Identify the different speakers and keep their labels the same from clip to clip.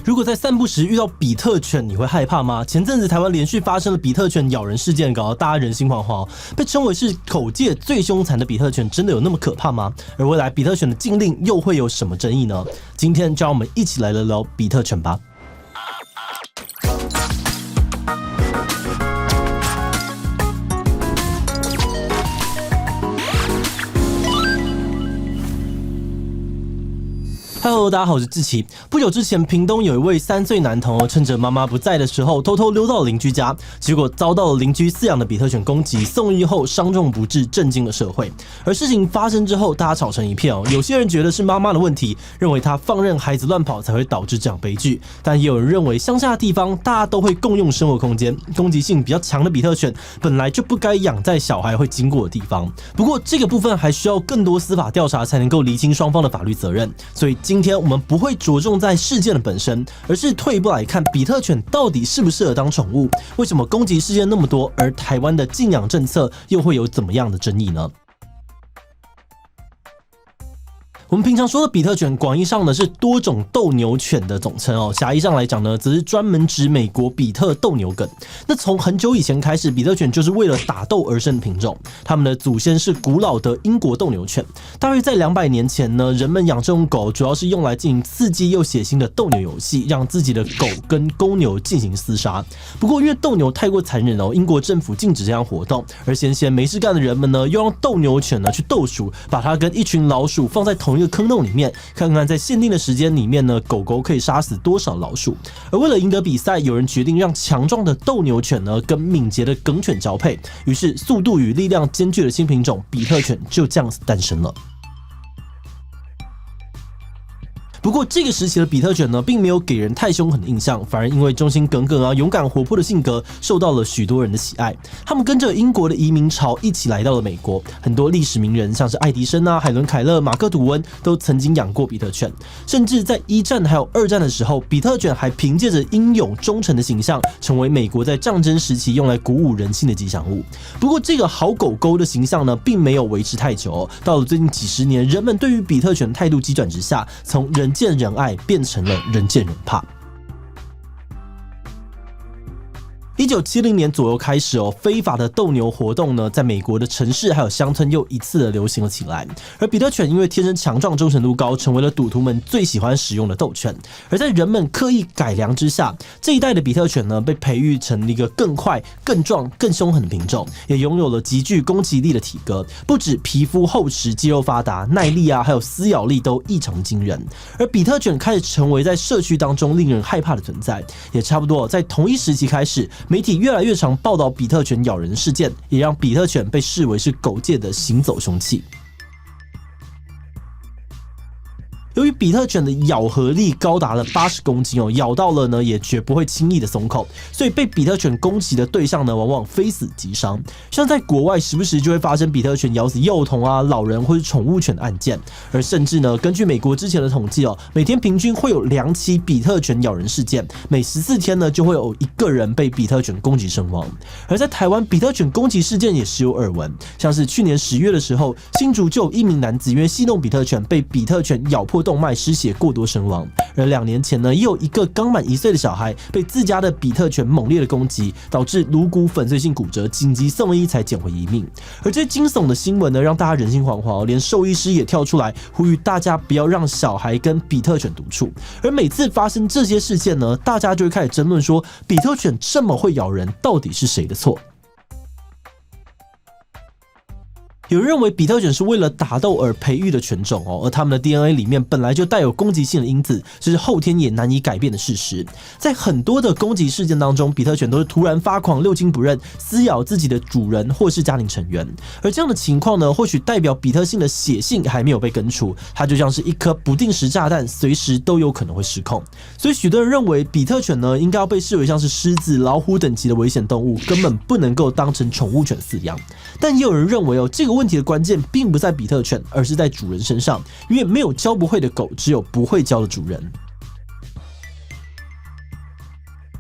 Speaker 1: 如果在散步时遇到比特犬，你会害怕吗？前阵子台湾连续发生了比特犬咬人事件，搞得大家人心惶惶。被称为是口界最凶残的比特犬，真的有那么可怕吗？而未来比特犬的禁令又会有什么争议呢？今天就让我们一起来聊聊比特犬吧。Hello， 大家好，我是志祺。不久之前，屏东有一位3岁男童趁着妈妈不在的时候，偷偷溜到了邻居家，结果遭到了邻居饲养的比特犬攻击，送医后伤重不治，震惊了社会。而事情发生之后，大家吵成一片有些人觉得是妈妈的问题，认为她放任孩子乱跑才会导致这样悲剧，但也有人认为乡下的地方大家都会共用生活空间，攻击性比较强的比特犬本来就不该养在小孩会经过的地方。不过这个部分还需要更多司法调查才能够厘清双方的法律责任，所以今天我们不会着重在事件的本身，而是退一步来看比特犬到底适不适合当宠物，为什么攻击事件那么多，而台湾的禁养政策又会有怎么样的争议呢？我们平常说的比特犬，广义上呢是多种斗牛犬的总称狭义上来讲呢，则是专门指美国比特斗牛梗。那从很久以前开始，比特犬就是为了打斗而生的品种，它们的祖先是古老的英国斗牛犬。大约在200年前呢，人们养这种狗主要是用来进行刺激又血腥的斗牛游戏，让自己的狗跟公牛进行厮杀。不过因为斗牛太过残忍英国政府禁止这样活动，而闲没事干的人们呢，又让斗牛犬呢去斗鼠，把它跟一群老鼠放在同一个坑洞里面，看看在限定的时间里面呢，狗狗可以杀死多少老鼠。而为了赢得比赛，有人决定让强壮的斗牛犬呢跟敏捷的梗犬交配，于是速度与力量兼具的新品种比特犬就这样子诞生了。不过这个时期的比特犬呢，并没有给人太凶狠的印象，反而因为忠心耿耿勇敢活泼的性格，受到了许多人的喜爱。他们跟着英国的移民潮一起来到了美国，很多历史名人像是爱迪生海伦凯勒、马克吐温都曾经养过比特犬，甚至在1战还有2战的时候，比特犬还凭借着英勇忠诚的形象，成为美国在战争时期用来鼓舞人心的吉祥物。不过这个好狗狗的形象呢，并没有维持太久到了最近几十年，人们对于比特犬态度急转直下，从人见人爱变成了人见人怕。1970年左右开始非法的斗牛活动呢，在美国的城市还有乡村又一次的流行了起来。而比特犬因为天生强壮、忠诚度高，成为了赌徒们最喜欢使用的斗犬。而在人们刻意改良之下，这一代的比特犬呢，被培育成一个更快、更壮、更凶狠的品种，也拥有了极具攻击力的体格，不止皮肤厚实、肌肉发达，耐力还有撕咬力都异常惊人。而比特犬开始成为在社区当中令人害怕的存在，也差不多在同一时期开始，媒体越来越常报道比特犬咬人事件，也让比特犬被视为是狗界的行走凶器。由于比特犬的咬合力高达了80公斤咬到了呢也绝不会轻易的松口，所以被比特犬攻击的对象呢往往非死即伤。像在国外时不时就会发生比特犬咬死幼童老人或是宠物犬的案件，而甚至呢根据美国之前的统计每天平均会有2起比特犬咬人事件，每14天呢就会有1个人被比特犬攻击身亡。而在台湾，比特犬攻击事件也时有耳闻，像是去年10月的时候，新竹就有1名男子因为戏弄比特犬，被比特犬咬破动脉失血过多身亡。而2年前呢，也有一个刚满1岁的小孩被自家的比特犬猛烈的攻击，导致颅骨粉碎性骨折，紧急送医才捡回一命。而这惊悚的新闻呢，让大家人心惶惶连兽医师也跳出来呼吁大家不要让小孩跟比特犬独处。而每次发生这些事件呢，大家就会开始争论说，比特犬这么会咬人，到底是谁的错？有人认为比特犬是为了打斗而培育的犬种而它们的 DNA 里面本来就带有攻击性的因子，这是后天也难以改变的事实。在很多的攻击事件当中，比特犬都是突然发狂、六亲不认，撕咬自己的主人或是家庭成员。而这样的情况呢，或许代表比特性的血性还没有被根除，它就像是一颗不定时炸弹，随时都有可能会失控。所以许多人认为比特犬呢，应该要被视为像是狮子、老虎等级的危险动物，根本不能够当成宠物犬饲养。但也有人认为这个问题的关键并不在比特犬，而是在主人身上，因为没有教不会的狗，只有不会教的主人。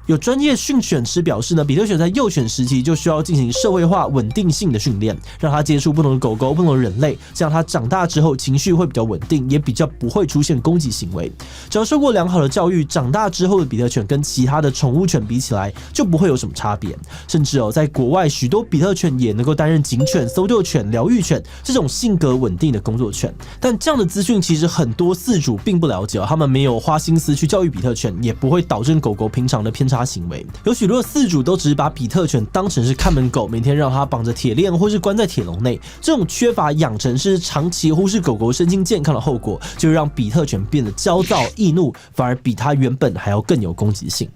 Speaker 1: 有专业训犬师表示呢，比特犬在幼犬时期就需要进行社会化稳定性的训练，让它接触不同的狗狗、不同的人类，这样它长大之后情绪会比较稳定，也比较不会出现攻击行为。只要受过良好的教育，长大之后的比特犬跟其他的宠物犬比起来，就不会有什么差别。甚至在国外许多比特犬也能够担任警犬、搜救犬、疗愈犬这种性格稳定的工作犬。但这样的资讯其实很多饲主并不了解，他们没有花心思去教育比特犬，也不会导致狗狗平常的偏差行为。有许多的饲主都只是把比特犬当成是看门狗，每天让它绑着铁链或是关在铁笼内，这种缺乏养成是长期忽视狗狗身心健康的后果，就让比特犬变得焦躁易怒，反而比它原本还要更有攻击性。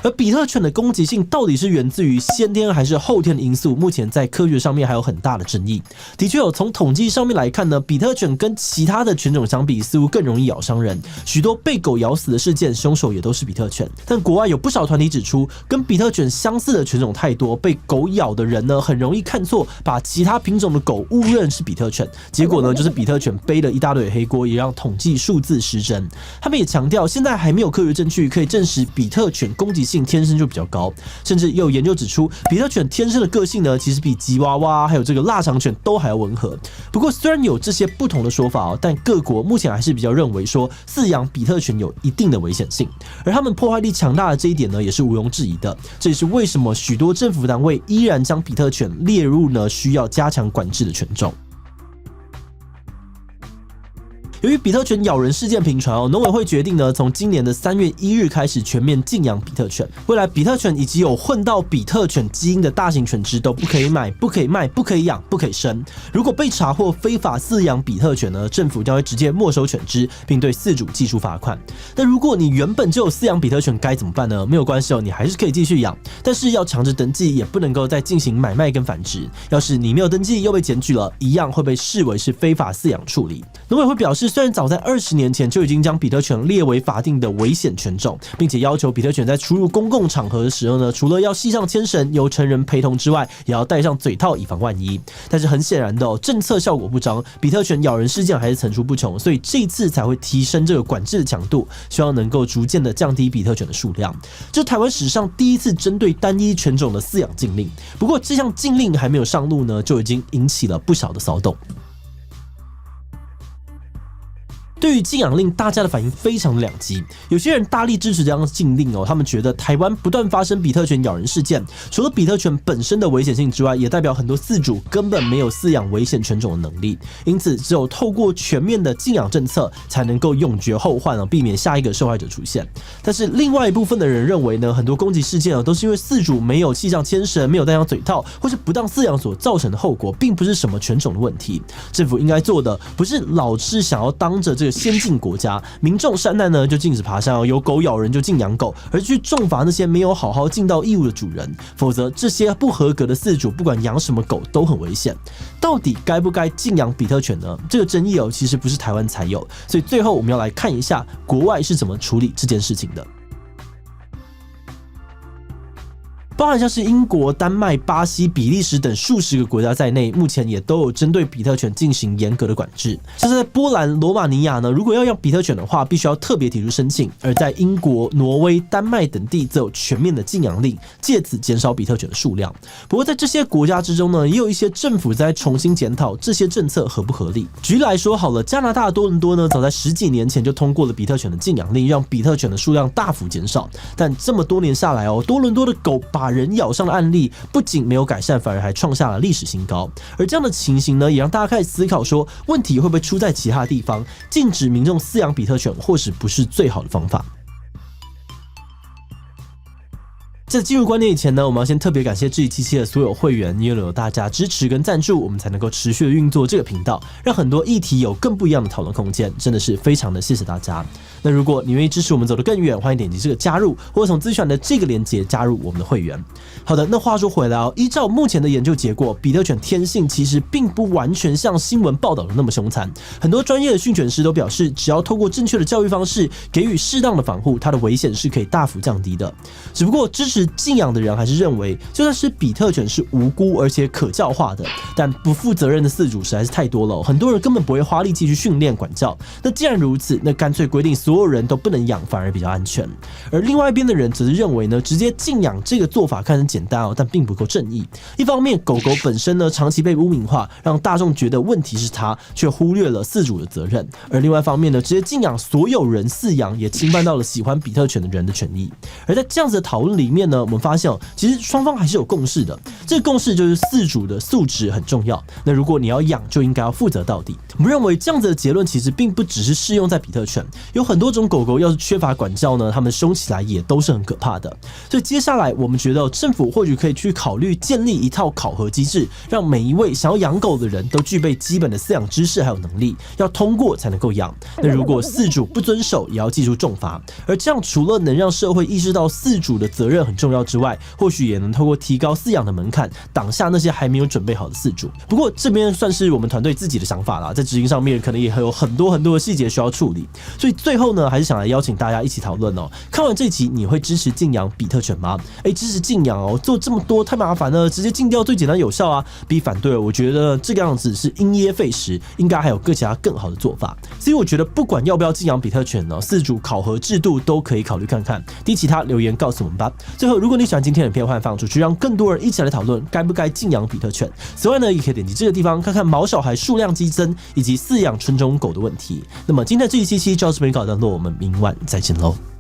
Speaker 1: 而比特犬的攻击性到底是源自于先天还是后天的因素，目前在科学上面还有很大的争议。的确从统计上面来看呢，比特犬跟其他的犬种相比，似乎更容易咬伤人。许多被狗咬死的事件，凶手也都是比特犬。但国外有不少团体指出，跟比特犬相似的犬种太多，被狗咬的人呢，很容易看错，把其他品种的狗误认是比特犬。结果呢，就是比特犬背了一大堆黑锅，也让统计数字失真。他们也强调，现在还没有科学证据可以证实比特犬攻击性天生就比较高，甚至也有研究指出，比特犬天生的个性呢，其实比吉娃娃还有这个腊肠犬都还要温和。不过，虽然有这些不同的说法但各国目前还是比较认为说，饲养比特犬有一定的危险性，而它们破坏力强大的这一点呢，也是毋庸置疑的。这也是为什么许多政府单位依然将比特犬列入呢需要加强管制的犬种。由于比特犬咬人事件频传农委会决定呢，从今年的3月1日开始全面禁养比特犬。未来比特犬以及有混到比特犬基因的大型犬只都不可以买、不可以卖、不可以养、不可以生。如果被查获非法饲养比特犬呢，政府将会直接没收犬只，并对饲主记出罚款。那如果你原本就有饲养比特犬，该怎么办呢？没有关系你还是可以继续养，但是要强制登记，也不能够再进行买卖跟繁殖。要是你没有登记又被检举了，一样会被视为是非法饲养处理。农委会表示，虽然早在20年前就已经将比特犬列为法定的危险犬种，并且要求比特犬在出入公共场合的时候呢，除了要系上牵绳由成人陪同之外，也要戴上嘴套以防万一。但是很显然的政策效果不彰，比特犬咬人事件还是层出不穷，所以这一次才会提升这个管制的强度，希望能够逐渐的降低比特犬的数量。这是台湾史上第一次针对单一犬种的饲养禁令。不过这项禁令还没有上路呢，就已经引起了不小的骚动。对于禁养令，大家的反应非常的两极。有些人大力支持这样的禁令他们觉得台湾不断发生比特犬咬人事件，除了比特犬本身的危险性之外，也代表很多饲主根本没有饲养危险犬种的能力，因此只有透过全面的禁养政策，才能够永绝后患避免下一个受害者出现。但是另外一部分的人认为呢，很多攻击事件都是因为饲主没有系上牵绳、没有戴上嘴套，或是不当饲养所造成的后果，并不是什么犬种的问题。政府应该做的不是老是想要当着这个先进国家，民众山难呢就禁止爬山有狗咬人就禁养狗，而去重罚那些没有好好尽到义务的主人，否则这些不合格的饲主不管养什么狗都很危险。到底该不该禁养比特犬呢？这个争议其实不是台湾才有，所以最后我们要来看一下国外是怎么处理这件事情的。包含像是英国、丹麦、巴西、比利时等数十个国家在内，目前也都有针对比特犬进行严格的管制。像是在波兰、罗马尼亚呢，如果要养比特犬的话，必须要特别提出申请；而在英国、挪威、丹麦等地，则有全面的禁养令，借此减少比特犬的数量。不过在这些国家之中呢，也有一些政府在重新检讨这些政策合不合理。举例来说好了，加拿大多伦多呢，早在10几年前就通过了比特犬的禁养令，让比特犬的数量大幅减少。但这么多年下来多伦多的狗把人咬伤的案例不仅没有改善，反而还创下了历史新高。而这样的情形呢，也让大家开始思考说，问题会不会出在其他地方？禁止民众饲养比特犬，或许不是最好的方法。在进入观点以前呢，我们要先特别感谢志祺77的所有会员，因为有大家支持跟赞助，我们才能够持续的运作这个频道，让很多议题有更不一样的讨论空间，真的是非常的谢谢大家。那如果你愿意支持我们走得更远，欢迎点击这个加入，或者从资讯的这个连结加入我们的会员。好的，那话说回来依照目前的研究结果，比特犬天性其实并不完全像新闻报道的那么凶残。很多专业的训犬师都表示，只要透过正确的教育方式，给予适当的防护，它的危险是可以大幅降低的。只不过支持禁养的人还是认为，就算是比特犬是无辜而且可教化的，但不负责任的饲主实在是太多了，很多人根本不会花力气去训练管教。那既然如此，那干脆规定所所有人都不能养反而比较安全。而另外一边的人则是认为呢，直接禁养这个做法看似简单但并不够正义。一方面，狗狗本身呢长期被污名化，让大众觉得问题是它，却忽略了饲主的责任；而另外一方面呢，直接禁养所有人饲养，也侵犯到了喜欢比特犬的人的权益。而在这样子的讨论里面呢，我们发现其实双方还是有共识的。这个共识就是饲主的素质很重要。那如果你要养，就应该要负责到底。我们认为这样子的结论其实并不只是适用在比特犬，有很多种狗狗要是缺乏管教呢，它们凶起来也都是很可怕的。所以接下来我们觉得政府或许可以去考虑建立一套考核机制，让每一位想要养狗的人都具备基本的饲养知识还有能力，要通过才能够养。那如果饲主不遵守，也要记住重罚。而这样除了能让社会意识到饲主的责任很重要之外，或许也能透过提高饲养的门槛，挡下那些还没有准备好的饲主。不过这边算是我们团队自己的想法啦，在执行上面可能也有很多的细节需要处理。所以最后呢，还是想来邀请大家一起讨论看完这期，你会支持禁养比特犬吗？支持禁养做这么多太麻烦了，直接禁掉最简单有效啊。比反对，我觉得这个样子是因噎废食，应该还有其他更好的做法。所以我觉得不管要不要禁养比特犬呢，饲主考核制度都可以考虑看看。低其他留言告诉我们吧。最后，如果你喜欢今天的影片，欢迎放出去，让更多人一起来讨论该不该禁养比特犬。此外呢，也可以点击这个地方看看毛小孩数量激增以及饲养纯种狗的问题。那么今天的这一期就到这边告一段落，我们明晚再见喽。